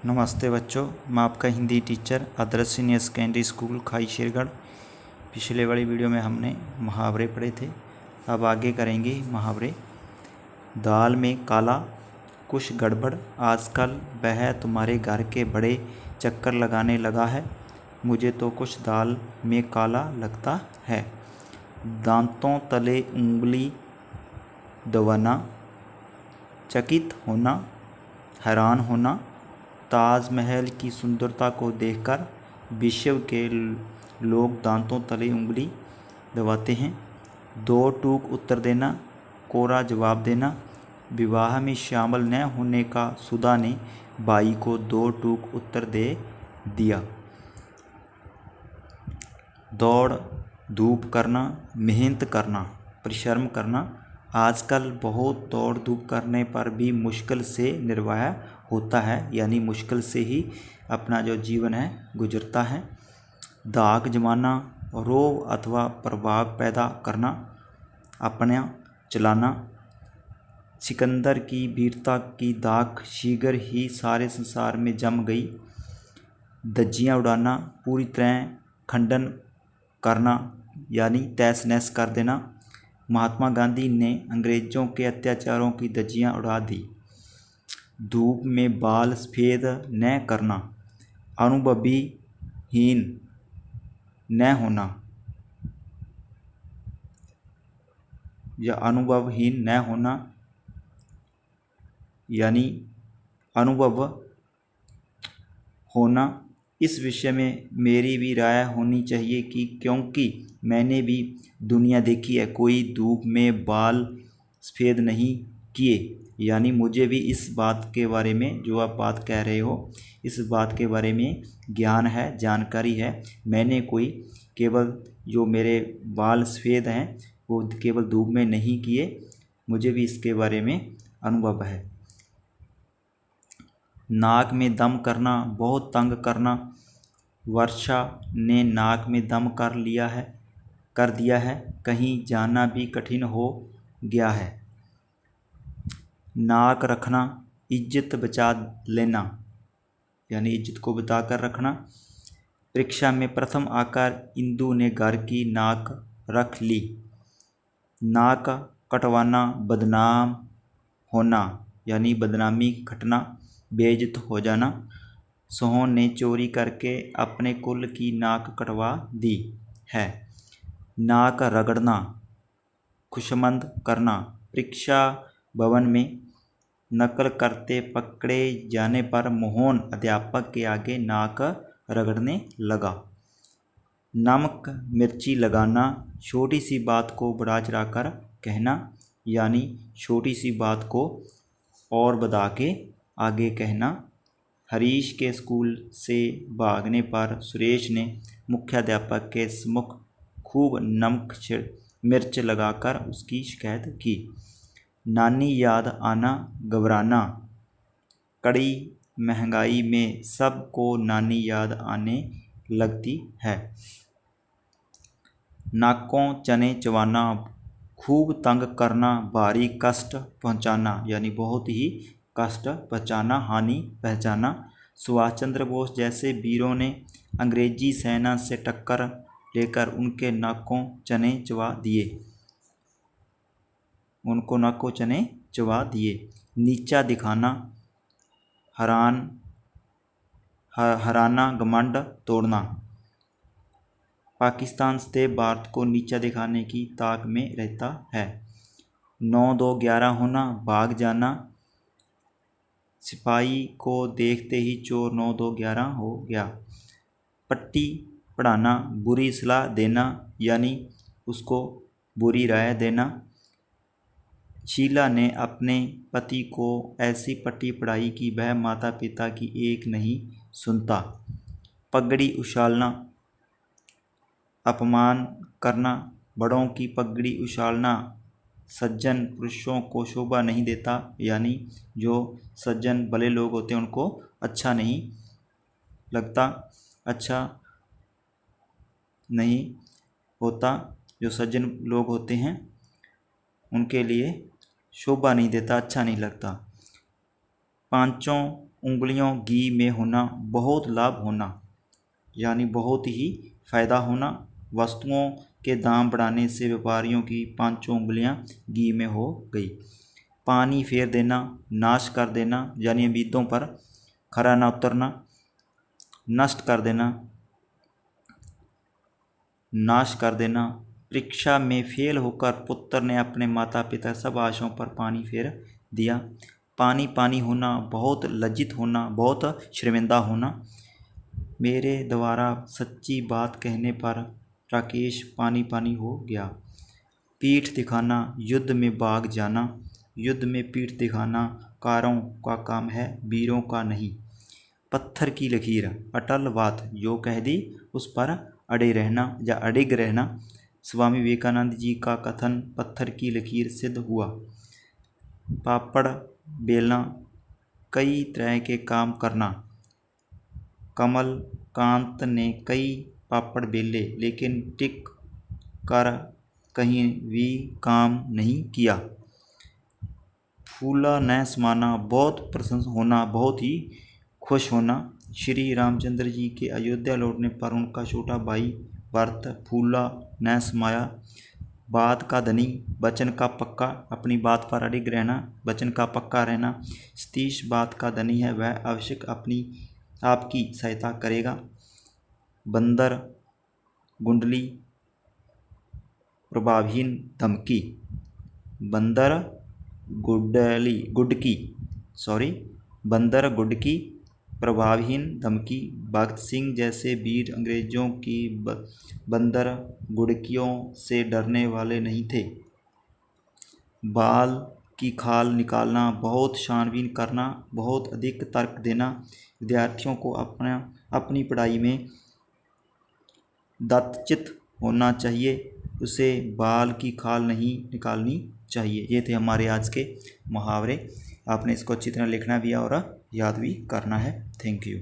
नमस्ते बच्चों, मैं आपका हिंदी टीचर आदर्श सीनियर सेकेंडरी स्कूल खाई शेरगढ़। पिछले वाली वीडियो में हमने मुहावरे पढ़े थे। अब आगे करेंगे मुहावरे। दाल में काला कुछ गड़बड़, आजकल वह तुम्हारे घर के बड़े चक्कर लगाने लगा है। मुझे तो कुछ दाल में काला लगता है। दांतों तले उंगली दबाना, चकित होना, हैरान होना, ताजमहल की सुंदरता को देखकर विश्व के लोग दांतों तले उंगली दबाते हैं। दो टूक उत्तर देना, कोरा जवाब देना। विवाह में शामिल न होने का सुधा ने बाई को दो टूक उत्तर दे दिया। दौड़ धूप करना, मेहनत करना, परिश्रम करना। आजकल बहुत दौड़ धूप करने पर भी मुश्किल से निर्वाह होता है, यानी मुश्किल से ही अपना जो जीवन है गुजरता है। दाग जमाना, रोग अथवा प्रभाव पैदा करना, अपना चलाना। सिकंदर की वीरता की दाग शीघ्र ही सारे संसार में जम गई। धज्जियाँ उड़ाना, पूरी तरह खंडन करना, यानी तहस नहस कर देना। महात्मा गांधी ने अंग्रेज़ों के अत्याचारों की धज्जियाँ उड़ा दी। धूप में बाल सफ़ेद न करना, अनुभवहीन न होना या अनुभवहीन न होना, यानी अनुभव होना। इस विषय में मेरी भी राय होनी चाहिए कि क्योंकि मैंने भी दुनिया देखी है, कोई धूप में बाल सफ़ेद नहीं किए, यानी मुझे भी इस बात के बारे में जो आप बात कह रहे हो इस बात के बारे में ज्ञान है, जानकारी है। मैंने कोई केवल जो मेरे बाल सफ़ेद हैं वो केवल धूप में नहीं किए, मुझे भी इसके बारे में अनुभव है। नाक में दम करना, बहुत तंग करना। वर्षा ने नाक में दम कर दिया है, कहीं जाना भी कठिन हो गया है। नाक रखना, इज्जत बचा लेना, यानी इज्जत को बचा कर रखना। परीक्षा में प्रथम आकर इंदु ने घर की नाक रख ली। नाक कटवाना, बदनाम होना, यानी बदनामी घटना, बेइज्जत हो जाना। सोहन ने चोरी करके अपने कुल की नाक कटवा दी है। नाक रगड़ना, खुशमंद करना। परीक्षा भवन में नकल करते पकड़े जाने पर मोहन अध्यापक के आगे नाक रगड़ने लगा। नमक मिर्ची लगाना, छोटी सी बात को बढ़ा चढ़ाकर कहना, यानी छोटी सी बात को और बढ़ा के आगे कहना। हरीश के स्कूल से भागने पर सुरेश ने मुख्याध्यापक के सम्मुख खूब नमक मिर्च लगाकर उसकी शिकायत की। नानी याद आना, घबराना। कड़ी महंगाई में सबको नानी याद आने लगती है। नाकों चने चबाना, खूब तंग करना, भारी कष्ट पहुंचाना, यानी बहुत ही कष्ट पहुंचाना, हानि पहुंचाना। सुभाष चंद्र बोस जैसे वीरों ने अंग्रेजी सेना से टक्कर लेकर उनके नाकों चने चबा दिए। नीचा दिखाना, हराना, घमंड तोड़ना। पाकिस्तान से भारत को नीचा दिखाने की ताक में रहता है। 9-2-11 होना, भाग जाना। सिपाही को देखते ही चोर 9-2-11 हो गया। पट्टी पढ़ाना, बुरी सलाह देना, यानी उसको बुरी राय देना। शीला ने अपने पति को ऐसी पट्टी पढ़ाई कि वह माता पिता की एक नहीं सुनता। पगड़ी उछालना, अपमान करना। बड़ों की पगड़ी उछालना सज्जन पुरुषों को शोभा नहीं देता, यानी जो सज्जन भले लोग होते हैं उनको अच्छा नहीं लगता, अच्छा नहीं होता। जो सज्जन लोग होते हैं उनके लिए शोभा नहीं देता, अच्छा नहीं लगता। पांचों उंगलियों घी में होना, बहुत लाभ होना यानी बहुत ही फ़ायदा होना। वस्तुओं के दाम बढ़ाने से व्यापारियों की पांचों उंगलियां घी में हो गई। पानी फेर देना, नाश कर देना यानी उम्मीदों पर खरा न उतरना, नष्ट कर देना, नाश कर देना। परीक्षा में फेल होकर पुत्र ने अपने माता पिता सब आशाओं पर पानी फेर दिया। पानी पानी होना, बहुत लज्जित होना, बहुत शर्मिंदा होना। मेरे द्वारा सच्ची बात कहने पर राकेश पानी पानी हो गया। पीठ दिखाना, युद्ध में भाग जाना। युद्ध में पीठ दिखाना कारों का काम है, वीरों का नहीं। पत्थर की लकीर, अटल बात जो कह दी उस पर अड़े रहना या अडिग रहना। स्वामी विवेकानंद जी का कथन पत्थर की लकीर सिद्ध हुआ। पापड़ बेलना, कई तरह के काम करना। कमल कांत ने कई पापड़ बेले लेकिन टिक कर कहीं भी काम नहीं किया। फूला न समाना, बहुत प्रसन्न होना, बहुत ही खुश होना। श्री रामचंद्र जी के अयोध्या लौटने पर उनका छोटा भाई भरत फूला न समाया। बात का धनी, वचन का पक्का, अपनी बात पर अडिग रहना, वचन का पक्का रहना। सतीश बात का धनी है, वह आवश्यक अपनी आपकी सहायता करेगा। बंदर गुंडली प्रभावहीन धमकी, बंदर बंदर गुडकी प्रभावहीन धमकी। भगत सिंह जैसे वीर अंग्रेजों की बंदर गुडकियों से डरने वाले नहीं थे। बाल की खाल निकालना, बहुत छानबीन करना, बहुत अधिक तर्क देना। विद्यार्थियों को अपनी पढ़ाई में दत्तचित होना चाहिए, उसे बाल की खाल नहीं निकालनी चाहिए। ये थे हमारे आज के मुहावरे। आपने इसको अच्छी तरह लिखना भी है और याद भी करना है। Thank you.